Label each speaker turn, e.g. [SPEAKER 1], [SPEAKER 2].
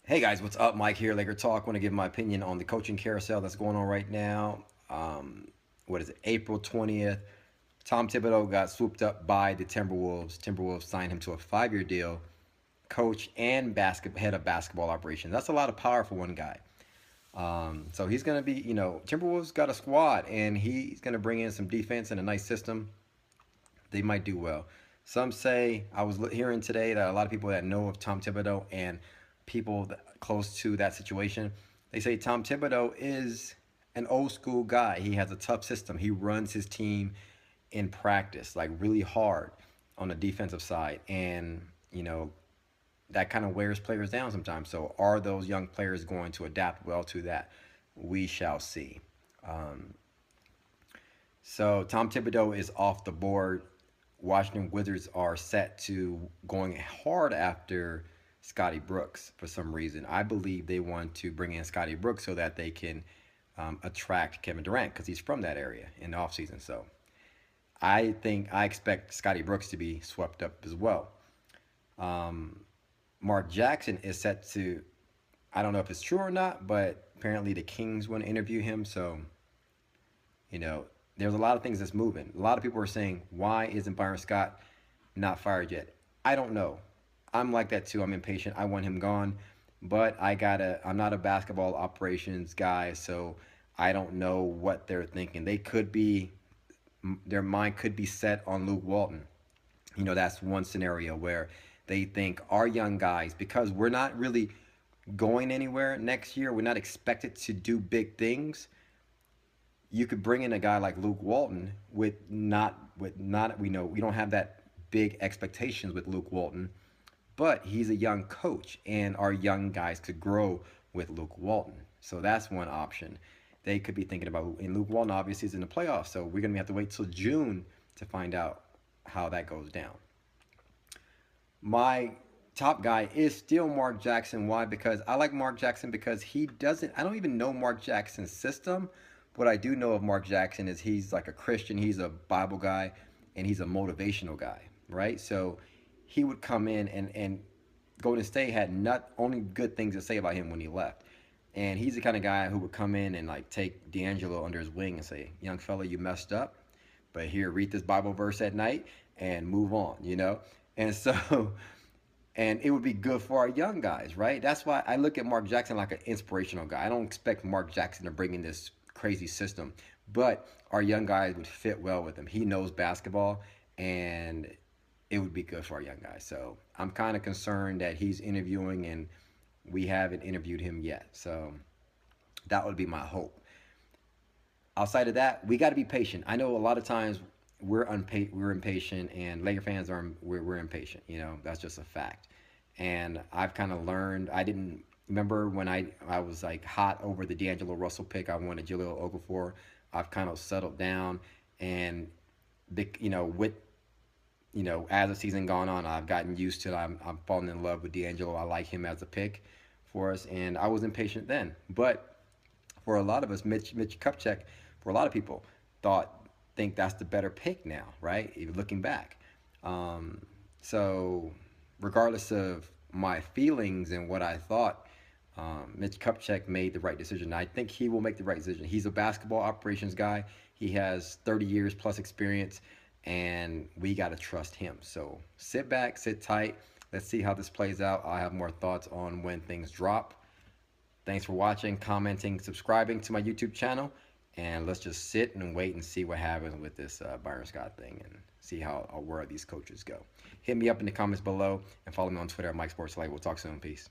[SPEAKER 1] Hey guys, what's up? Mike here, Laker Talk. Want to give my opinion on the coaching carousel that's going on right now. What is it? April 20th. Tom Thibodeau got swooped up by the Timberwolves. Timberwolves signed him to a 5-year deal. Coach and head of basketball operations. That's a lot of power for one guy. So he's going to be, Timberwolves got a squad, and he's going to bring in some defense and a nice system. They might do well. Some say, I was hearing today that a lot of people that know of Tom Thibodeau and people close to that situation, they say Tom Thibodeau is an old school guy. He has a tough system. He runs his team in practice, like really hard on the defensive side. And, that kind of wears players down sometimes. So are those young players going to adapt well to that? We shall see. Um, so Tom Thibodeau is off the board. Washington Wizards are set to going hard after Scotty Brooks for some reason. I believe they want to bring in Scotty Brooks so that they can attract Kevin Durant because he's from that area in the offseason. So I expect Scotty Brooks to be swept up as well. Mark Jackson is set to, I don't know if it's true or not, but apparently the Kings want to interview him. So, you know, there's a lot of things that's moving. A lot of people are saying, why isn't Byron Scott not fired yet? I don't know. I'm like that too. I'm impatient. I want him gone. But I'm not a basketball operations guy, so I don't know what they're thinking. Their mind could be set on Luke Walton. That's one scenario where they think our young guys, because we're not really going anywhere next year, we're not expected to do big things. You could bring in a guy like Luke Walton we know we don't have that big expectations with Luke Walton, but he's a young coach and our young guys could grow with Luke Walton. So that's one option they could be thinking about. And Luke Walton obviously is in the playoffs, so we're going to have to wait till June to find out how that goes down. My top guy is still Mark Jackson. Why? Because I like Mark Jackson because I don't even know Mark Jackson's system. What I do know of Mark Jackson is he's like a Christian, he's a Bible guy, and he's a motivational guy, right? So he would come in and Golden State had not only good things to say about him when he left. And he's the kind of guy who would come in and like take D'Angelo under his wing and say, young fella, you messed up, but here, read this Bible verse at night and move on. And so, and it would be good for our young guys, right? That's why I look at Mark Jackson like an inspirational guy. I don't expect Mark Jackson to bring in this crazy system, but our young guys would fit well with him. He knows basketball, and it would be good for our young guys. So I'm kind of concerned that he's interviewing and we haven't interviewed him yet. So that would be my hope. Outside of that, we got to be patient. I know a lot of times we're impatient, and Laker fans we're impatient. That's just a fact. And I've kind of learned. I didn't remember when I was like hot over the D'Angelo Russell pick. I wanted Jahlil Okafor. I've kind of settled down, and as the season gone on, I've gotten used to it. I'm falling in love with D'Angelo. I like him as a pick for us, and I was impatient then. But for a lot of us, Mitch Kupchak, for a lot of people, think that's the better pick now, right? Even looking back. So regardless of my feelings and what I thought, Mitch Kupchak made the right decision. I think he will make the right decision. He's a basketball operations guy. He has 30 years plus experience, and we got to trust him. So sit back, sit tight. Let's see how this plays out. I'll have more thoughts on when things drop. Thanks for watching, commenting, subscribing to my YouTube channel. And let's just sit and wait and see what happens with this Byron Scott thing and see where these coaches go. Hit me up in the comments below and follow me on Twitter at Mike Sports Light. We'll talk soon. Peace.